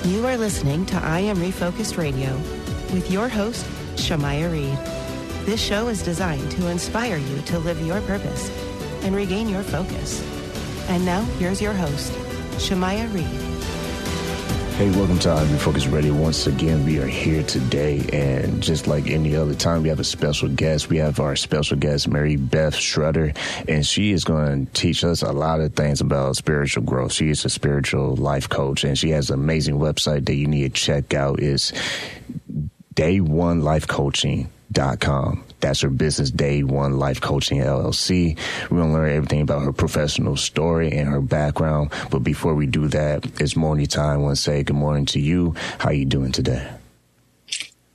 You are listening to I Am Refocused Radio with your host, Shamaya Reed. This show is designed to inspire you to live your purpose and regain your focus. And now, here's your host, Shamaya Reed. Hey, welcome to I Am Refocused Radio. Once again, we are here today, and just like any other time, we have a special guest. We have our special guest, Mary Beth Schrudder, and she is going to teach us a lot of things about spiritual growth. She is a spiritual life coach, and she has an amazing website that you need to check out. It's day1lifecoaching.com. That's her business, Day One Life Coaching LLC. We're going to learn everything about her professional story and her background. But before we do that, it's morning time. I want to say good morning to you. How are you doing today?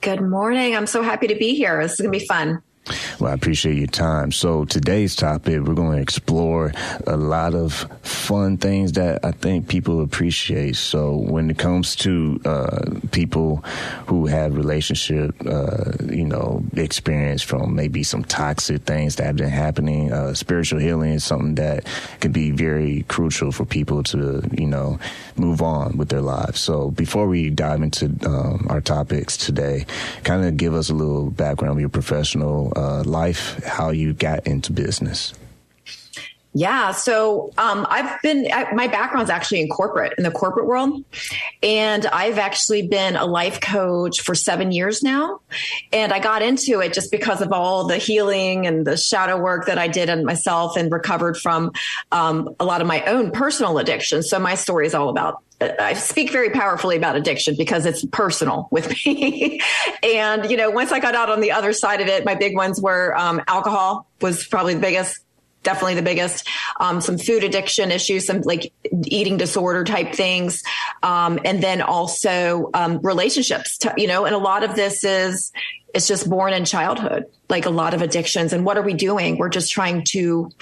Good morning. I'm so happy to be here. This is going to be fun. Well, I appreciate your time. So today's topic, we're going to explore a lot of fun things that I think people appreciate. So when it comes to people who have relationship, experience from maybe some toxic things that have been happening, spiritual healing is something that can be very crucial for people to, move on with their lives. So before we dive into our topics today, kind of give us a little background of your professional life, how you got into business. Yeah. So my background's actually in the corporate world. And I've actually been a life coach for 7 years now. And I got into it just because of all the healing and the shadow work that I did on myself and recovered from a lot of my own personal addictions. So my story is all about I speak very powerfully about addiction because it's personal with me. And, once I got out on the other side of it, my big ones were alcohol was probably the biggest. Definitely the biggest, some food addiction issues, some like eating disorder type things. And then also relationships, and a lot of this it's just born in childhood, like a lot of addictions. And what are we doing? We're just trying to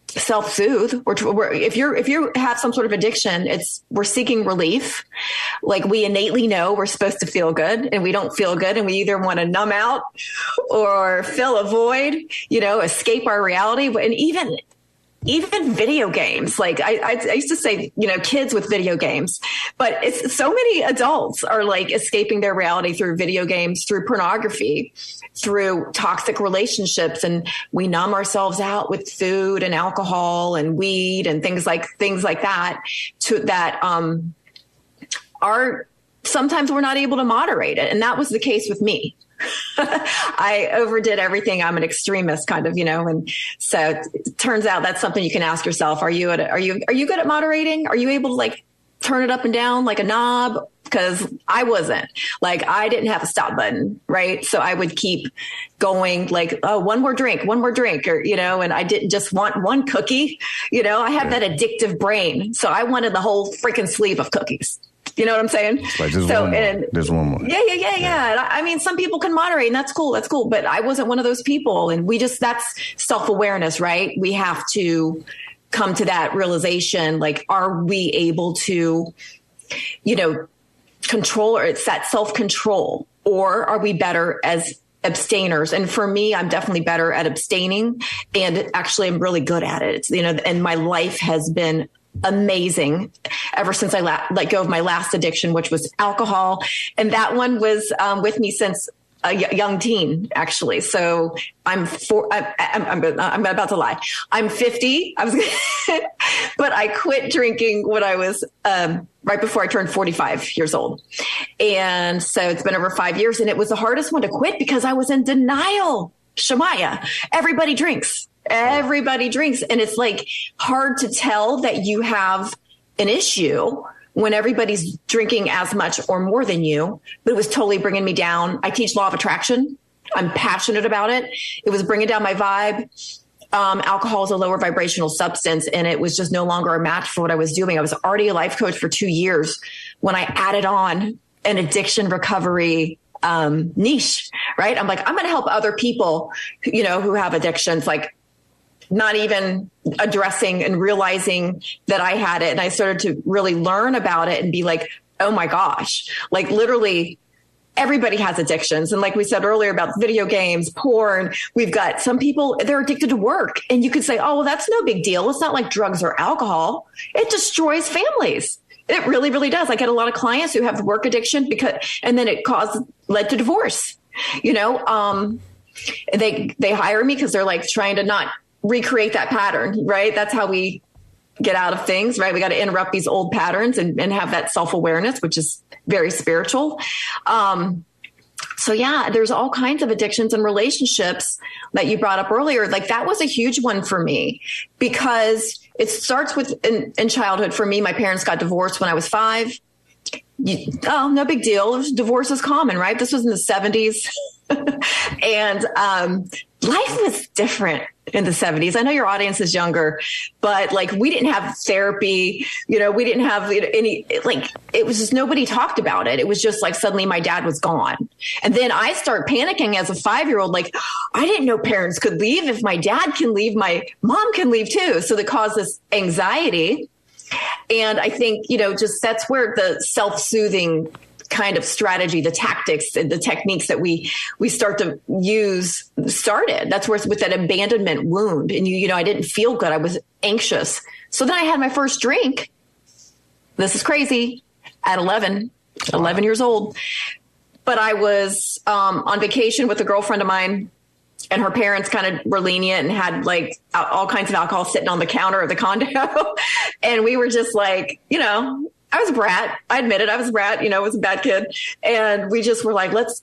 self-soothe. If you have some sort of addiction, we're seeking relief. Like we innately know we're supposed to feel good and we don't feel good. And we either want to numb out or fill a void, escape our reality. And even video games, like I used to say, kids with video games, but it's so many adults are like escaping their reality through video games, through pornography, through toxic relationships. And we numb ourselves out with food and alcohol and weed and things like that are sometimes we're not able to moderate it. And that was the case with me. I overdid everything. I'm an extremist kind of, and so it turns out that's something you can ask yourself. Are you good at moderating? Are you able to like turn it up and down like a knob? Because I wasn't. Like I didn't have a stop button, right? So I would keep going like, oh, one more drink, or, and I didn't just want one cookie, I have that addictive brain. So I wanted the whole freaking sleeve of cookies. You know what I'm saying? Like there's one more. Yeah. I mean, some people can moderate and that's cool. But I wasn't one of those people. And that's self-awareness, right? We have to come to that realization. Like, are we able to, control, or it's that self-control, or are we better as abstainers? And for me, I'm definitely better at abstaining, and actually I'm really good at it. And my life has been amazing ever since I let go of my last addiction, which was alcohol. And that one was with me since a young teen, actually. So I'm about to lie. I'm 50. But I quit drinking when I was right before I turned 45 years old. And so it's been over 5 years, and it was the hardest one to quit because I was in denial. Shamaya, everybody drinks. And it's like hard to tell that you have an issue when everybody's drinking as much or more than you, but it was totally bringing me down. I teach law of attraction. I'm passionate about it. It was bringing down my vibe. Alcohol is a lower vibrational substance, and it was just no longer a match for what I was doing. I was already a life coach for 2 years when I added on an addiction recovery niche, right? I'm like, I'm going to help other people, who have addictions, like not even addressing and realizing that I had it. And I started to really learn about it and be like, oh my gosh, like literally everybody has addictions. And like we said earlier about video games, porn, we've got some people, they're addicted to work. And you could say, oh, well, that's no big deal. It's not like drugs or alcohol. It destroys families. It really, really does. I get a lot of clients who have work addiction and then it led to divorce. You know, they hire me because they're like trying to not recreate that pattern, right? That's how we get out of things, right? We got to interrupt these old patterns and have that self-awareness, which is very spiritual. So yeah, there's all kinds of addictions and relationships that you brought up earlier. Like that was a huge one for me because it starts with in childhood. For me, my parents got divorced when I was 5. No big deal. Divorce is common, right? This was in the 70s. And life was different in the 70s. I know your audience is younger, but like we didn't have therapy, you know, we didn't have any, like it was just nobody talked about it. It was just like suddenly my dad was gone. And then I start panicking as a 5-year-old, like I didn't know parents could leave. If my dad can leave, my mom can leave too. So that causes anxiety. And I think, you know, just that's where the self-soothing kind of strategy, the tactics and the techniques that we start to use started. That's where it's with that abandonment wound. And you know, I didn't feel good. I was anxious. So then I had my first drink. This is crazy at 11 years old. But I was on vacation with a girlfriend of mine and her parents kind of were lenient and had like all kinds of alcohol sitting on the counter of the condo. And we were just like, you know, I was a brat. I admit it. I was a brat, you know, I was a bad kid. And we just were like, let's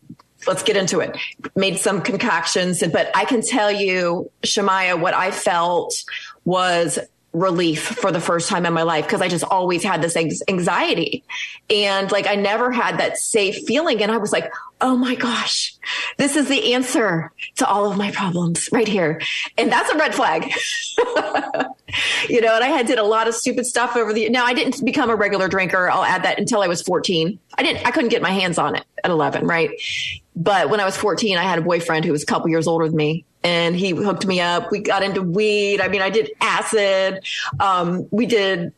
get into it. Made some concoctions. But I can tell you, Shamaya, what I felt was relief for the first time in my life because I just always had this anxiety. And like, I never had that safe feeling. And I was like, oh my gosh, this is the answer to all of my problems right here. And that's a red flag. You know, and I did a lot of stupid stuff now I didn't become a regular drinker. I'll add that until I was 14. I couldn't get my hands on it at 11. Right. But when I was 14, I had a boyfriend who was a couple years older than me. And he hooked me up. We got into weed. I mean, I did acid. We did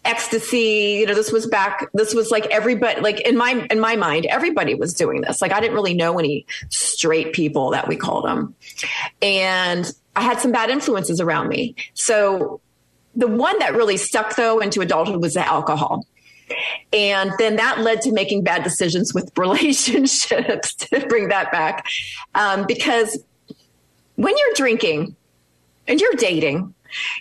ecstasy. You know, this was like everybody, like in my mind, everybody was doing this. Like I didn't really know any straight people that we called them. And I had some bad influences around me. So the one that really stuck though into adulthood was the alcohol. And then that led to making bad decisions with relationships to bring that back. Because when you're drinking and you're dating,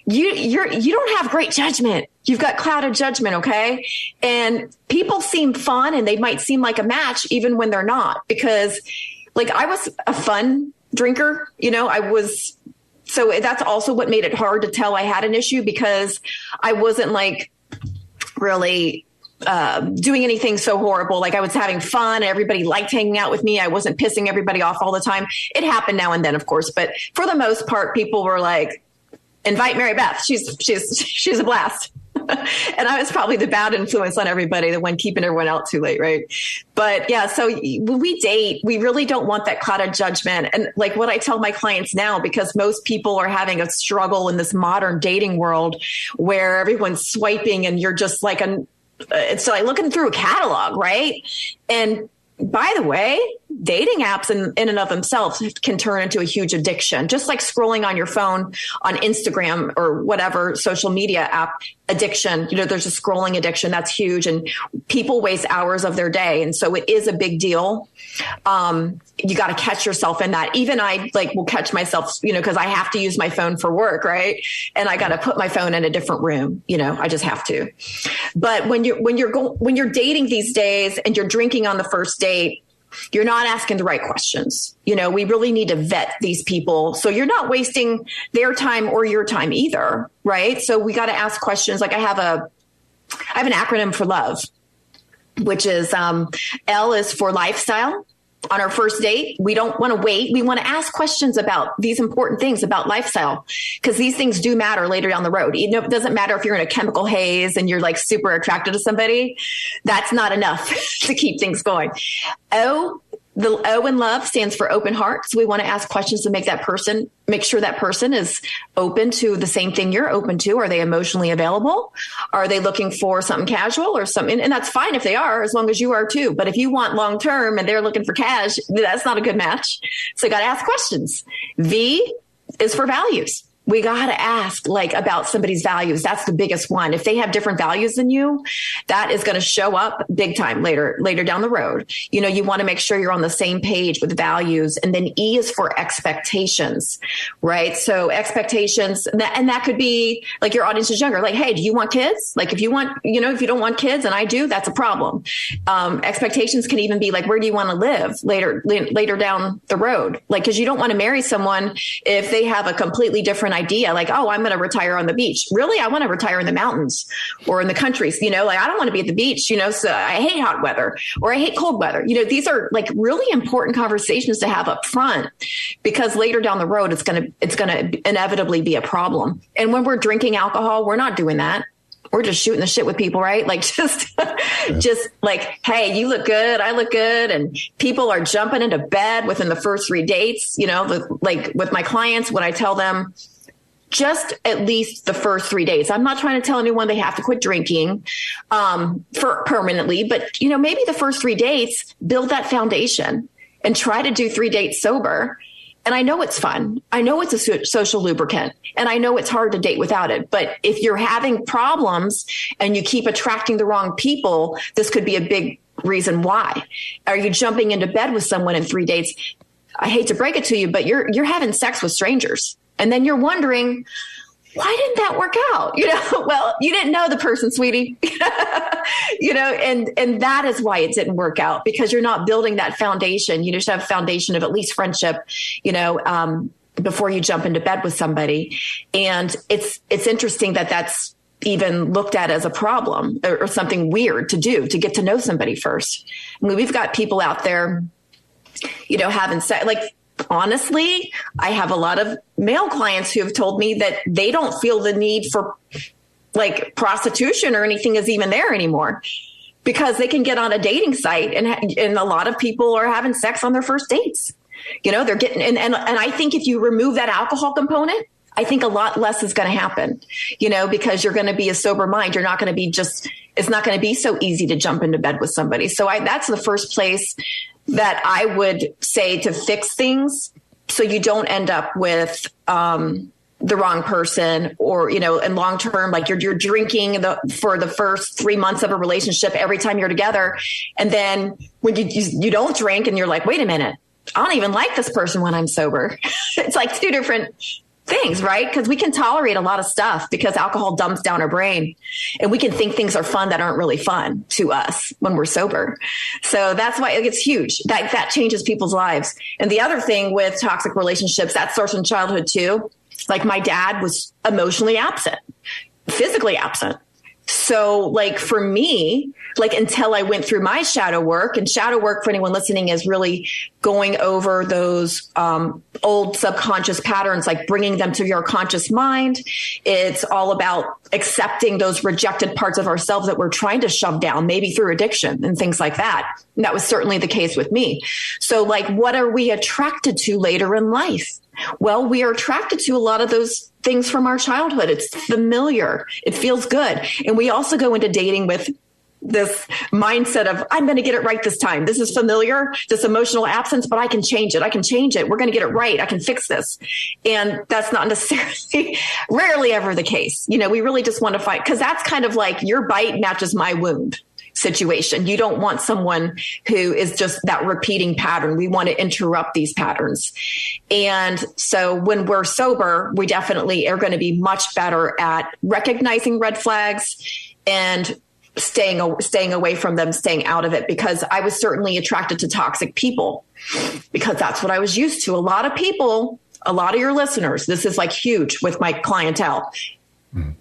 you don't have great judgment. You've got clouded judgment. Okay. And people seem fun and they might seem like a match even when they're not, because like I was a fun drinker, you know, so that's also what made it hard to tell I had an issue because I wasn't like really doing anything so horrible. Like I was having fun. Everybody liked hanging out with me. I wasn't pissing everybody off all the time. It happened now and then, of course, but for the most part, people were like, invite Mary Beth. She's a blast. And I was probably the bad influence on everybody, the one keeping everyone out too late. Right. But yeah, so when we date, we really don't want that clouded judgment. And like what I tell my clients now, because most people are having a struggle in this modern dating world where everyone's swiping and you're just like it's like looking through a catalog, right? And by the way, dating apps in and of themselves can turn into a huge addiction, just like scrolling on your phone on Instagram or whatever social media app addiction. You know, there's a scrolling addiction that's huge and people waste hours of their day. And so it is a big deal. You got to catch yourself in that. Even I will catch myself, you know, because I have to use my phone for work. Right. And I got to put my phone in a different room. You know, I just have to. But when you're dating these days and you're drinking on the first date, you're not asking the right questions. You know, we really need to vet these people. So you're not wasting their time or your time either. Right. So we got to ask questions. Like I have an acronym for LOVE, which is L is for lifestyle. On our first date, we don't want to wait. We want to ask questions about these important things about lifestyle, because these things do matter later down the road. You know, it doesn't matter if you're in a chemical haze and you're like super attracted to somebody. That's not enough to keep things going. The O in love stands for open heart. So we want to ask questions to make sure that person is open to the same thing you're open to. Are they emotionally available? Are they looking for something casual or something? And that's fine if they are, as long as you are too. But if you want long-term and they're looking for cash, that's not a good match. So you got to ask questions. V is for values. we got to ask like about somebody's values. That's the biggest one. If they have different values than you, that is going to show up big time later down the road. You know, you want to make sure you're on the same page with values. And then E is for expectations, right? So expectations, and that could be like your audience is younger. Like, hey, do you want kids? Like if you don't want kids and I do, that's a problem. Expectations can even be like, where do you want to live later down the road? Like, cause you don't want to marry someone if they have a completely different idea, like, oh, I'm going to retire on the beach. Really? I want to retire in the mountains or in the countries, you know, like I don't want to be at the beach, you know, so I hate hot weather or I hate cold weather. You know, these are like really important conversations to have up front because later down the road, it's going to inevitably be a problem. And when we're drinking alcohol, we're not doing that. We're just shooting the shit with people, right? Like just like, hey, you look good. I look good. And people are jumping into bed within the first 3 dates, you know, like with my clients, when I tell them just at least the first 3 days, I'm not trying to tell anyone they have to quit drinking, for permanently, but you know, maybe the first 3 dates, build that foundation and try to do 3 dates sober. And I know it's fun. I know it's a social lubricant and I know it's hard to date without it. But if you're having problems and you keep attracting the wrong people, this could be a big reason why. Are you jumping into bed with someone in 3 dates? I hate to break it to you, but you're having sex with strangers. And then you're wondering, why didn't that work out? You know, well, you didn't know the person, sweetie, you know, and that is why it didn't work out because you're not building that foundation. You just have a foundation of at least friendship, you know, before you jump into bed with somebody. And it's interesting that that's even looked at as a problem or something weird to do, to get to know somebody first. I mean, we've got people out there, you know, having sex, like, honestly, I have a lot of male clients who have told me that they don't feel the need for like prostitution or anything is even there anymore because they can get on a dating site and a lot of people are having sex on their first dates. You know, they're getting, and I think if you remove that alcohol component, I think a lot less is going to happen, you know, because you're going to be a sober mind. You're not going to be it's not going to be so easy to jump into bed with somebody. So that's the first place that I would say to fix things so you don't end up with the wrong person or, you know, in long term, like you're drinking for the first 3 months of a relationship every time you're together. And then when you don't drink and you're like, wait a minute, I don't even like this person when I'm sober. It's like two different things, right? Because we can tolerate a lot of stuff because alcohol dumps down our brain and we can think things are fun that aren't really fun to us when we're sober. So that's why it's huge. That changes people's lives. And the other thing with toxic relationships, that starts in childhood too. Like my dad was emotionally absent, physically absent. So like for me, like until I went through my shadow work, and shadow work for anyone listening is really going over those old subconscious patterns, like bringing them to your conscious mind. It's all about accepting those rejected parts of ourselves that we're trying to shove down, maybe through addiction and things like that. And that was certainly the case with me. So like, what are we attracted to later in life? Well, we are attracted to a lot of those things from our childhood. It's familiar. It feels good. And we also go into dating with this mindset of, I'm going to get it right this time. This is familiar, this emotional absence, but I can change it. I can change it. We're going to get it right. I can fix this. And that's not necessarily, rarely ever the case. You know, we really just want to fight because that's kind of like your bite matches my wound situation. You don't want someone who is just that repeating pattern. We want to interrupt these patterns. And so when we're sober, we definitely are going to be much better at recognizing red flags and staying away from them, staying out of it, because I was certainly attracted to toxic people because that's what I was used to. A lot of people, a lot of your listeners, this is like huge with my clientele.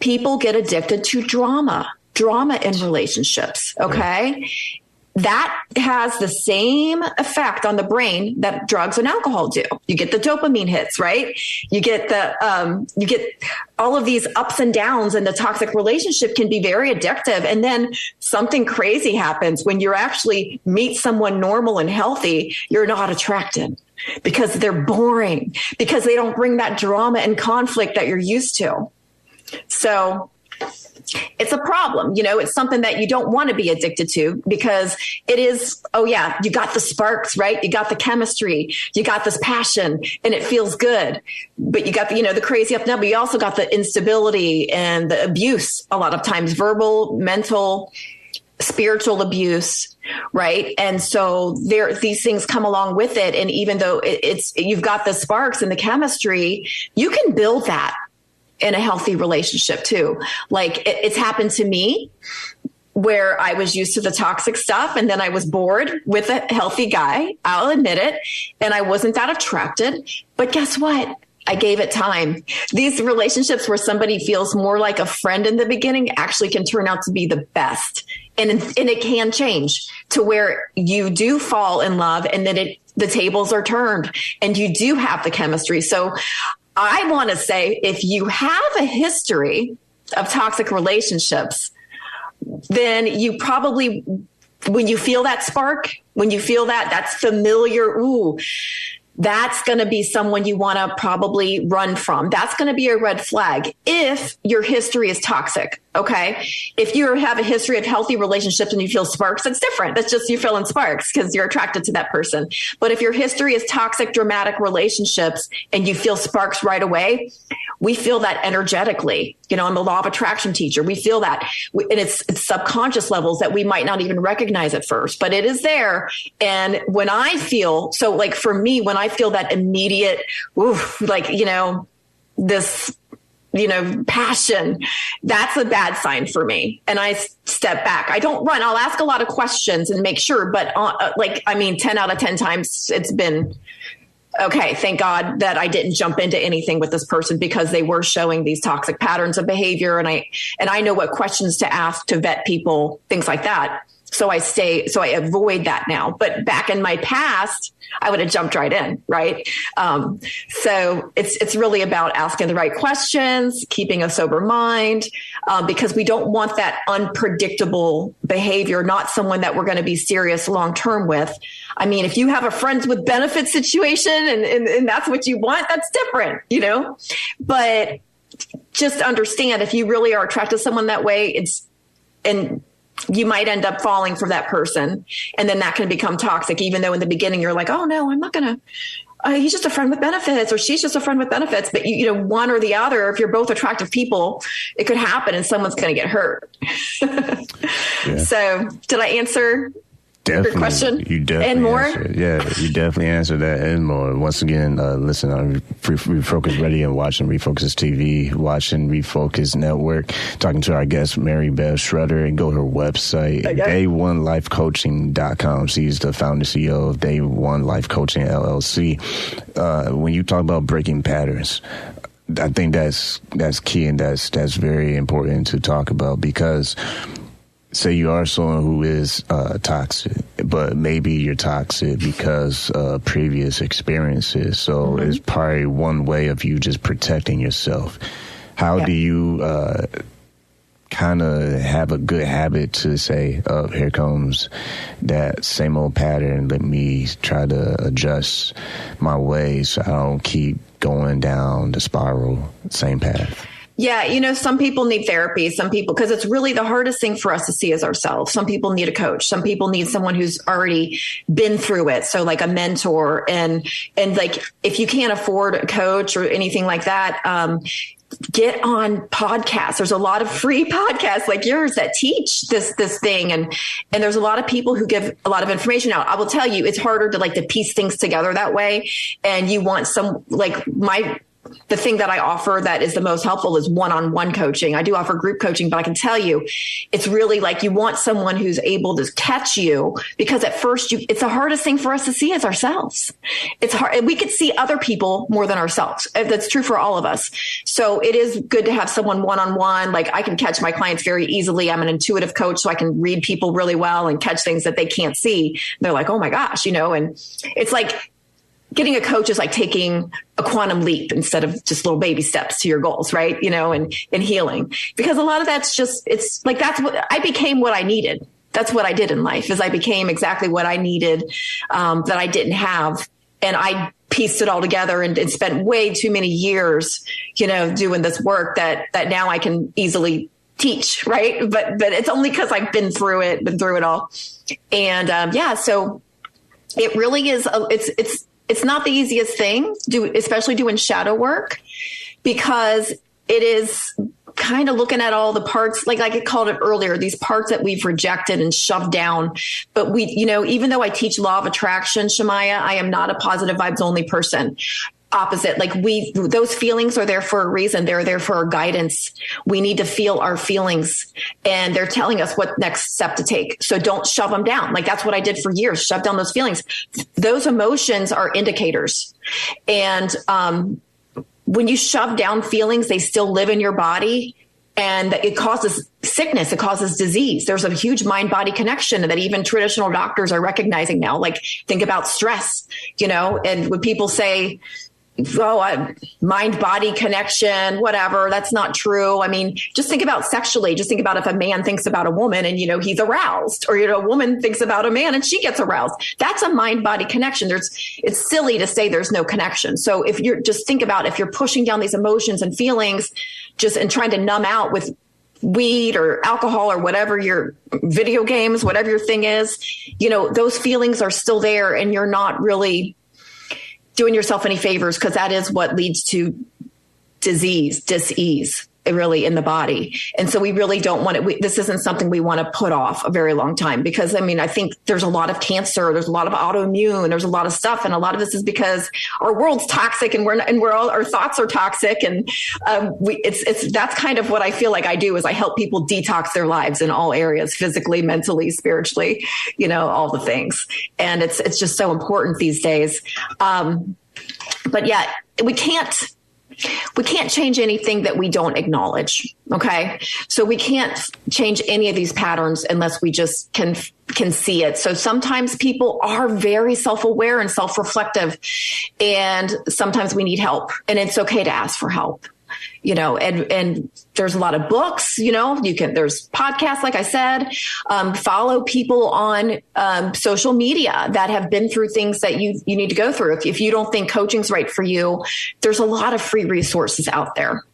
People get addicted to drama in relationships. Okay. That has the same effect on the brain that drugs and alcohol do. You get the dopamine hits, right? You get you get all of these ups and downs, and the toxic relationship can be very addictive. And then something crazy happens when you actually meet someone normal and healthy. You're not attracted because they're boring, because they don't bring that drama and conflict that you're used to. So it's a problem. It's something that you don't want to be addicted to, because it is, oh yeah, you got the sparks, right? You got the chemistry, you got this passion, and it feels good. But you got the crazy up and down, but you also got the instability and the abuse, a lot of times, verbal, mental, spiritual abuse, right? And so these things come along with it. And even though you've got the sparks and the chemistry, you can build that in a healthy relationship too. Like it's happened to me where I was used to the toxic stuff, and then I was bored with a healthy guy. I'll admit it. And I wasn't that attracted, but guess what? I gave it time. These relationships where somebody feels more like a friend in the beginning actually can turn out to be the best. And it can change to where you do fall in love, and then the tables are turned and you do have the chemistry. So I want to say, if you have a history of toxic relationships, then you probably, when you feel that spark, when you feel that's familiar, that's going to be someone you want to probably run from. That's going to be a red flag if your history is toxic. Okay. If you have a history of healthy relationships and you feel sparks, that's different. That's just you feeling sparks because you're attracted to that person. But if your history is toxic, dramatic relationships and you feel sparks right away, we feel that energetically. I'm the law of attraction teacher. We feel that. And it's subconscious levels that we might not even recognize at first, but it is there. And when I feel, so like for me, when I feel that immediate, this, passion, that's a bad sign for me. And I step back. I don't run. I'll ask a lot of questions and make sure, but 10 out of 10 times it's been okay. Thank God that I didn't jump into anything with this person because they were showing these toxic patterns of behavior. And I know what questions to ask to vet people, things like that. So I avoid that now. But back in my past, I would have jumped right in. Right. So it's really about asking the right questions, keeping a sober mind, because we don't want that unpredictable behavior, not someone that we're going to be serious long-term with. I mean, if you have a friends with benefits situation and that's what you want, that's different, but just understand if you really are attracted to someone that way, and you might end up falling for that person. And then that can become toxic, even though in the beginning you're like, oh no, I'm not going to, he's just a friend with benefits or she's just a friend with benefits. But one or the other, if you're both attractive people, it could happen and someone's going to get hurt. Yeah. So did I answer definitely, your question? You definitely and more? Yeah, you definitely answered that and more. Once again, listen on Refocus Radio and watching Refocus TV, watching Refocus Network, talking to our guest, Mary Beth Schrudder, and go to her website, day1lifecoaching.com. She's the founder CEO of Day One Life Coaching, LLC. When you talk about breaking patterns, I think that's key, and that's very important to talk about, because say you are someone who is toxic, but maybe you're toxic because of previous experiences. So it's probably one way of you just protecting yourself. How do you kind of have a good habit to say, oh, here comes that same old pattern. Let me try to adjust my ways so I don't keep going down the spiral, same path? Yeah. Some people need therapy, some people, because it's really the hardest thing for us to see as ourselves. Some people need a coach. Some people need someone who's already been through it. So like a mentor, and like, if you can't afford a coach or anything like that, get on podcasts. There's a lot of free podcasts like yours that teach this thing. And there's a lot of people who give a lot of information out. I will tell you, it's harder to piece things together that way. And you want the thing that I offer that is the most helpful is one-on-one coaching. I do offer group coaching, but I can tell you, it's really like you want someone who's able to catch you, because at first it's the hardest thing for us to see is ourselves. It's hard. We could see other people more than ourselves. That's true for all of us. So it is good to have someone one-on-one. Like I can catch my clients very easily. I'm an intuitive coach, so I can read people really well and catch things that they can't see. They're like, oh my gosh, and it's like, getting a coach is like taking a quantum leap instead of just little baby steps to your goals, right? And healing, because a lot of that's just, it's like, that's what I became, what I needed. That's what I did in life, is I became exactly what I needed, that I didn't have. And I pieced it all together and spent way too many years, doing this work that now I can easily teach, right? But it's only because I've been through it all. And so it really is. It's not the easiest thing, especially doing shadow work, because it is kind of looking at all the parts, like I called it earlier, these parts that we've rejected and shoved down. But we, even though I teach law of attraction, Shamaya, I am not a positive vibes only person. Opposite. Like those feelings are there for a reason. They're there for our guidance. We need to feel our feelings, and they're telling us what next step to take. So don't shove them down. Like that's what I did for years. Shove down those feelings. Those emotions are indicators. And, when you shove down feelings, they still live in your body, and it causes sickness. It causes disease. There's a huge mind-body connection that even traditional doctors are recognizing now. Like think about stress, and when people say, mind-body connection, whatever, that's not true. I mean, just think about sexually. Just think about if a man thinks about a woman and, he's aroused, or, a woman thinks about a man and she gets aroused. That's a mind-body connection. It's silly to say there's no connection. So if you're pushing down these emotions and feelings and trying to numb out with weed or alcohol or whatever your video games, whatever your thing is, those feelings are still there, and you're not really doing yourself any favors, because that is what leads to dis-ease really in the body. And so we really don't want it. This isn't something we want to put off a very long time, because I think there's a lot of cancer, there's a lot of autoimmune, there's a lot of stuff. And a lot of this is because our world's toxic, and our thoughts are toxic. And that's kind of what I feel like I do, is I help people detox their lives in all areas, physically, mentally, spiritually, all the things. And it's just so important these days. But yeah, we can't change anything that we don't acknowledge. Okay. So we can't change any of these patterns unless we just can see it. So sometimes people are very self-aware and self-reflective, and sometimes we need help, and it's okay to ask for help. And there's a lot of books, there's podcasts, like I said, follow people on social media that have been through things that you need to go through. If you don't think coaching's right for you, there's a lot of free resources out there.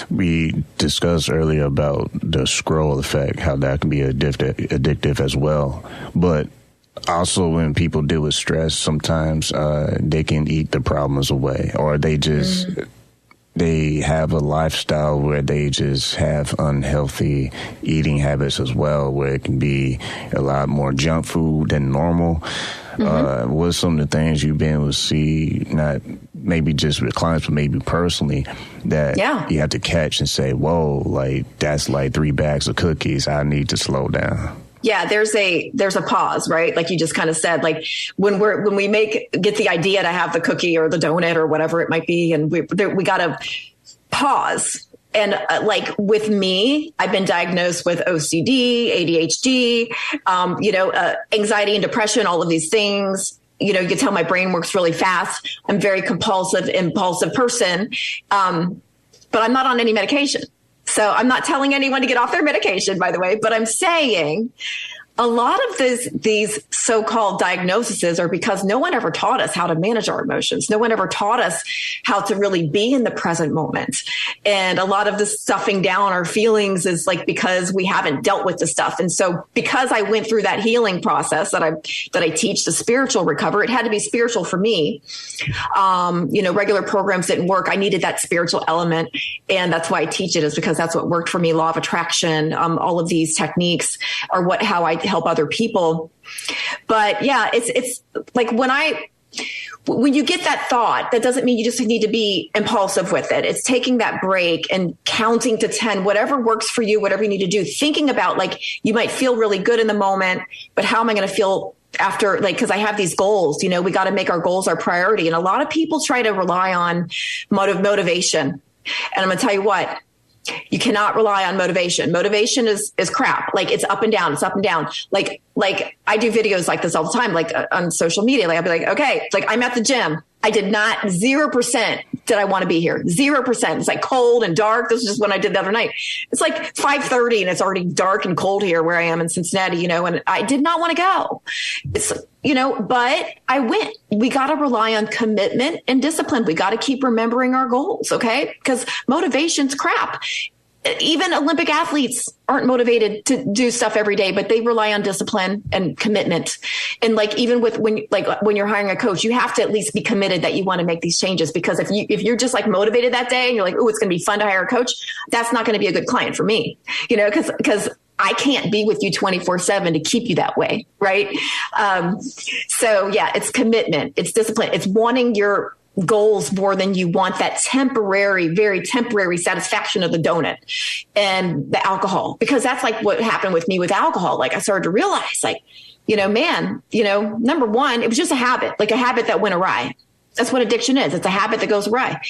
We discussed earlier about the scroll effect, how that can be addictive as well. But also, when people deal with stress, sometimes they can eat the problems away, or they just... They have a lifestyle where they just have unhealthy eating habits as well, where it can be a lot more junk food than normal. What's some of the things you've been able to see, not maybe just with clients, but maybe personally, that you have to catch and say, whoa, like that's like 3 bags of cookies. I need to slow down. Yeah, there's a pause, right? Like you just kind of said, like when we get the idea to have the cookie or the donut or whatever it might be, and we got to pause. And like with me, I've been diagnosed with OCD, ADHD, anxiety and depression, all of these things. You can tell my brain works really fast. I'm a very compulsive, impulsive person, but I'm not on any medication. So I'm not telling anyone to get off their medication, by the way, but I'm saying a lot of these so-called diagnoses are because no one ever taught us how to manage our emotions. No one ever taught us how to really be in the present moment. And a lot of the stuffing down our feelings is like because we haven't dealt with the stuff. And so because I went through that healing process that I teach, the spiritual recovery, it had to be spiritual for me. Regular programs didn't work. I needed that spiritual element. And that's why I teach it, is because that's what worked for me. Law of attraction, all of these techniques are how I help other people. But yeah, it's like when you get that thought, that doesn't mean you just need to be impulsive with it. It's taking that break and counting to 10, whatever works for you, whatever you need to do, thinking about, like, you might feel really good in the moment, but how am I going to feel after, like, because I have these goals, we got to make our goals our priority. And a lot of people try to rely on motivation. And I'm going to tell you what, you cannot rely on motivation. Motivation is crap. Like, it's up and down. It's up and down. Like I do videos like this all the time, like on social media. Like I'll be like, okay, like I'm at the gym. I did not 0% did I want to be here. 0%. It's like cold and dark. This is just when I did the other night. It's like 5:30 and it's already dark and cold here where I am in Cincinnati, and I did not want to go. It's, but I went. We got to rely on commitment and discipline. We got to keep remembering our goals. Okay. Because motivation's crap. even Olympic athletes aren't motivated to do stuff every day, but they rely on discipline and commitment. And like, even with when you're hiring a coach, you have to at least be committed that you want to make these changes, because if you're just like motivated that day and you're like, oh, it's going to be fun to hire a coach, that's not going to be a good client for me, because I can't be with you 24/7 to keep you that way. Right. So yeah, it's commitment, it's discipline, it's wanting your goals more than you want that temporary, very temporary satisfaction of the donut and the alcohol, because that's like what happened with me with alcohol. Like I started to realize, like, number one, it was just a habit that went awry. That's what addiction is. It's a habit that goes awry.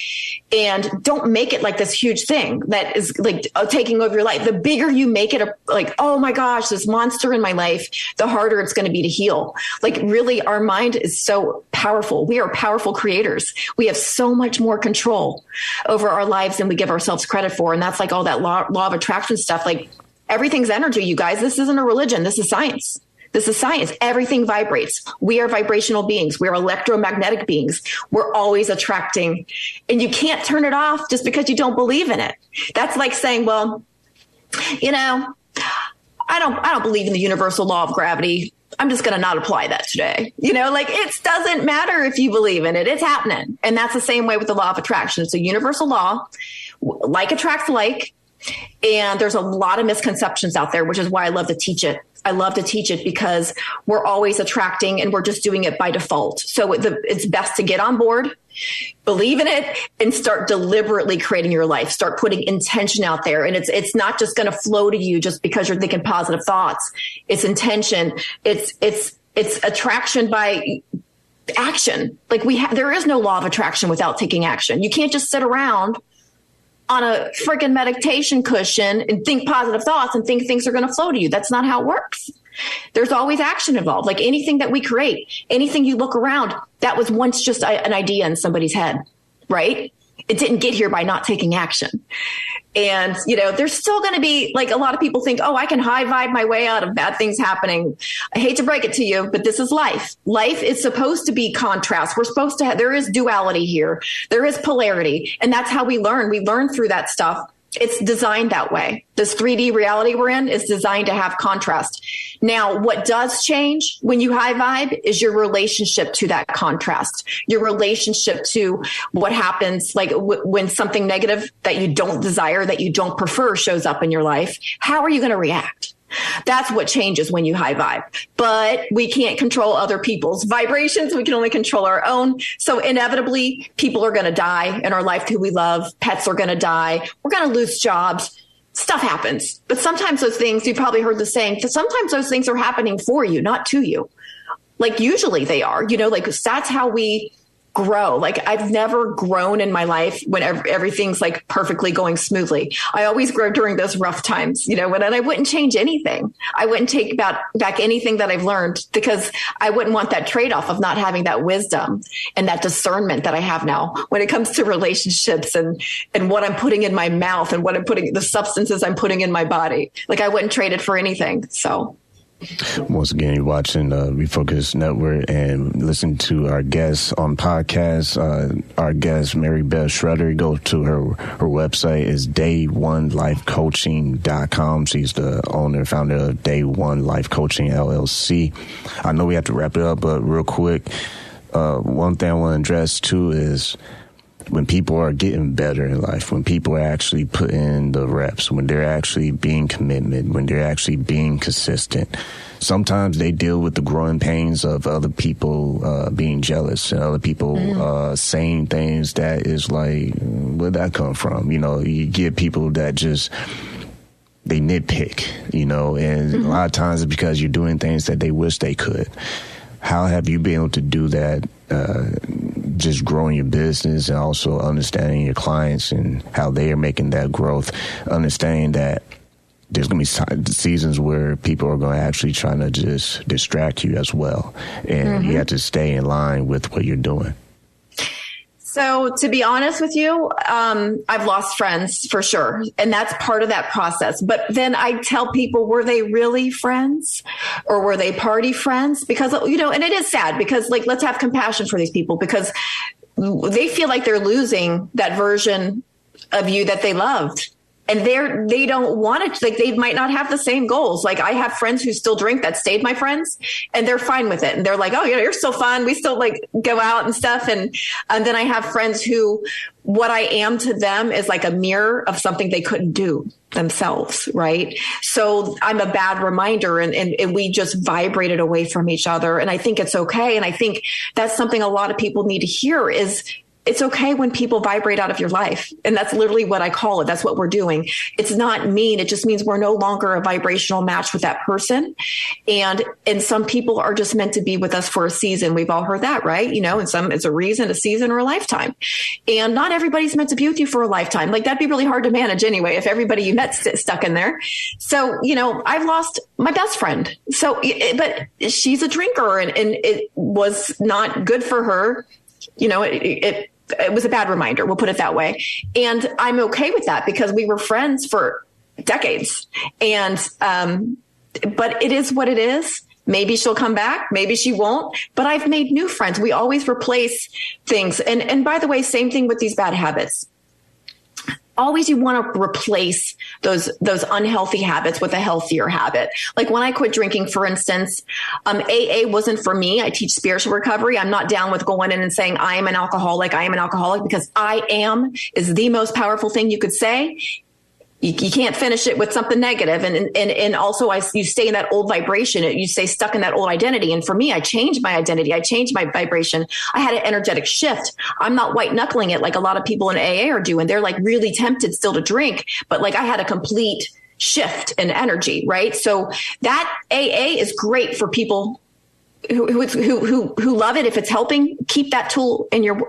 And don't make it like this huge thing that is like taking over your life. The bigger you make it like, oh my gosh, this monster in my life, the harder it's going to be to heal. Like really, our mind is so powerful. We are powerful creators. We have so much more control over our lives than we give ourselves credit for. And that's like all that law of attraction stuff. Like everything's energy, you guys. This isn't a religion. This is science. This is science. Everything vibrates. We are vibrational beings. We are electromagnetic beings. We're always attracting, and you can't turn it off just because you don't believe in it. That's like saying, well, I don't believe in the universal law of gravity. I'm just going to not apply that today. Like it doesn't matter if you believe in it. It's happening. And that's the same way with the law of attraction. It's a universal law. Like attracts like. And there's a lot of misconceptions out there, which is why I love to teach it. I love to teach it because we're always attracting and we're just doing it by default. So it's best to get on board, believe in it, and start deliberately creating your life. Start putting intention out there. And it's not just going to flow to you just because you're thinking positive thoughts. It's intention. It's attraction by action. Like there is no law of attraction without taking action. You can't just sit around on a freaking meditation cushion and think positive thoughts and think things are going to flow to you. That's not how it works. There's always action involved. Like anything that we create, anything you look around, that was once just an idea in somebody's head, right? It didn't get here by not taking action. And, there's still going to be like a lot of people think, oh, I can high vibe my way out of bad things happening. I hate to break it to you, but this is life. Life is supposed to be contrast. We're supposed to there is duality here. There is polarity. And that's how we learn. We learn through that stuff. It's designed that way. This 3D reality we're in is designed to have contrast. Now, what does change when you high vibe is your relationship to that contrast, your relationship to what happens, like when something negative that you don't desire, that you don't prefer shows up in your life. How are you going to react? That's what changes when you high vibe. But we can't control other people's vibrations. We can only control our own. So inevitably, people are going to die in our life who we love. Pets are going to die. We're going to lose jobs. Stuff happens. But sometimes those things, you've probably heard the saying, sometimes those things are happening for you, not to you. Like usually they are, like that's how we grow. Like I've never grown in my life when everything's like perfectly going smoothly. I always grow during those rough times, when I wouldn't change anything. I wouldn't take back anything that I've learned, because I wouldn't want that trade-off of not having that wisdom and that discernment that I have now when it comes to relationships and what I'm putting in my mouth and the substances I'm putting in my body. Like I wouldn't trade it for anything. So. Once again, you're watching Refocus Network and listen to our guests on podcasts. Our guest, Mary Beth Schrudder, go to her website is day1lifecoaching.com. She's the owner, founder of Day One Life Coaching LLC. I know we have to wrap it up, but real quick, one thing I want to address too is when people are getting better in life, when people are actually putting in the reps, when they're actually being committed, when they're actually being consistent, sometimes they deal with the growing pains of other people being jealous and other people saying things that is like, where'd that come from? You get people that just, they nitpick, and a lot of times it's because you're doing things that they wish they could. How have you been able to do that, just growing your business and also understanding your clients and how they are making that growth, understanding that there's going to be seasons where people are going to actually try to just distract you as well. And you have to stay in line with what you're doing. So to be honest with you, I've lost friends for sure. And that's part of that process. But then I tell people, were they really friends or were they party friends? Because, and it is sad because let's have compassion for these people because they feel like they're losing that version of you that they loved. they don't want it. Like, they might not have the same goals. Like, I have friends who still drink that stayed my friends, and they're fine with it. And they're like, oh, you're still fun. We still like go out and stuff. And then I have friends who, what I am to them is like a mirror of something they couldn't do themselves. Right. So I'm a bad reminder, and we just vibrated away from each other. And I think it's okay. And I think that's something a lot of people need to hear is, it's okay when people vibrate out of your life. And that's literally what I call it. That's what we're doing. It's not mean. It just means we're no longer a vibrational match with that person. And some people are just meant to be with us for a season. We've all heard that, right? And some, it's a reason, a season, or a lifetime. And not everybody's meant to be with you for a lifetime. Like, that'd be really hard to manage anyway, if everybody you met stuck in there. So, I've lost my best friend. So, but she's a drinker, and it was not good for her. It was a bad reminder. We'll put it that way. And I'm okay with that because we were friends for decades. And, but it is what it is. Maybe she'll come back. Maybe she won't. But I've made new friends. We always replace things. And by the way, same thing with these bad habits. Always you want to replace those unhealthy habits with a healthier habit. Like when I quit drinking, for instance, AA wasn't for me. I teach spiritual recovery. I'm not down with going in and saying I am an alcoholic, because I am is the most powerful thing you could say. You can't finish it with something negative. And also you stay in that old vibration. You stay stuck in that old identity. And for me, I changed my identity. I changed my vibration. I had an energetic shift. I'm not white knuckling it like a lot of people in AA are doing. They're like really tempted still to drink, but like I had a complete shift in energy, right? So that AA is great for people who love it. If it's helping, keep that tool in your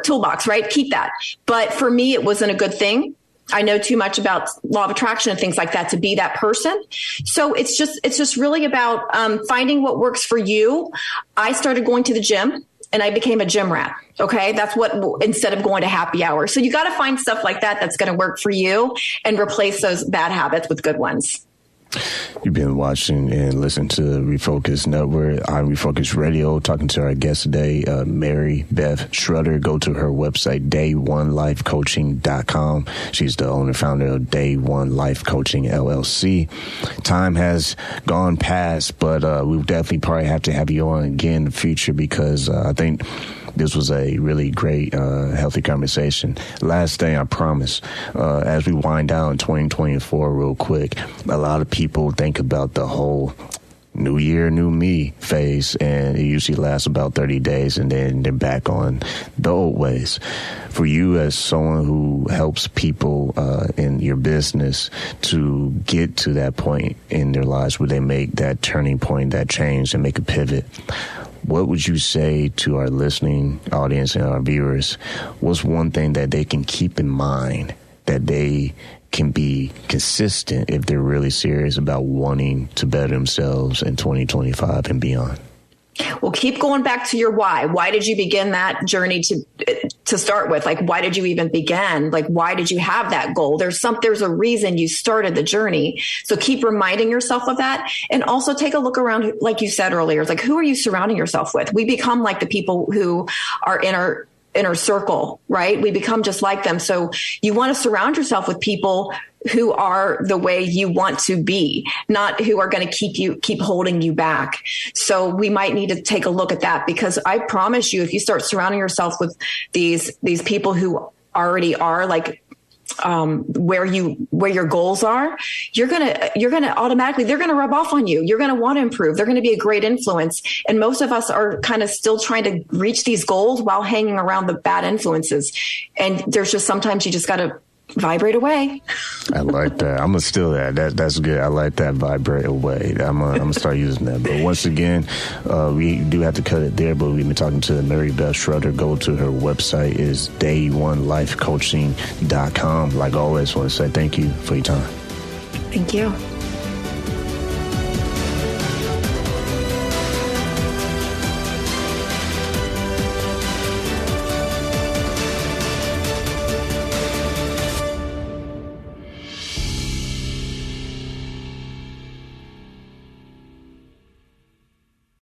toolbox, right? Keep that. But for me, it wasn't a good thing. I know too much about law of attraction and things like that to be that person. So it's just really about finding what works for you. I started going to the gym and I became a gym rat. Okay. That's what, instead of going to happy hour. So you got to find stuff like that that's going to work for you and replace those bad habits with good ones. You've been watching and listening to Refocus Network. I'm Refocus Radio, talking to our guest today, Mary Beth Schrudder. Go to her website, day1lifecoaching.com. She's the owner, founder of Day One Life Coaching, LLC. Time has gone past, but we definitely probably have to have you on again in the future because I think this was a really great, healthy conversation. Last thing, I promise, as we wind down 2024 real quick, a lot of people think about the whole new year, new me phase, and it usually lasts about 30 days, and then they're back on the old ways. For you as someone who helps people in your business to get to that point in their lives where they make that turning point, that change, and make a pivot, what would you say to our listening audience and our viewers? What's one thing that they can keep in mind that they can be consistent if they're really serious about wanting to better themselves in 2025 and beyond? Well, keep going back to your why. Why did you begin that journey to start with? Like, why did you even begin? Like, why did you have that goal? There's a reason you started the journey. So keep reminding yourself of that. And also take a look around, like you said earlier, it's like, who are you surrounding yourself with? We become like the people who are in our inner circle, right? We become just like them. So you want to surround yourself with people who are the way you want to be, not who are going to keep holding you back. So we might need to take a look at that, because I promise you, if you start surrounding yourself with these people who already are like, where your goals are, you're going to automatically, they're going to rub off on you. You're going to want to improve. They're going to be a great influence. And most of us are kind of still trying to reach these goals while hanging around the bad influences. And there's just, sometimes you just got to vibrate away. I like that. I'm going to steal that. That's good. I like that, vibrate away. I'm going to start using that. But once again, we do have to cut it there, but we've been talking to Mary Beth Schrudder. Go to her website, is day1lifecoaching.com. Like always, I want to say thank you for your time. Thank you.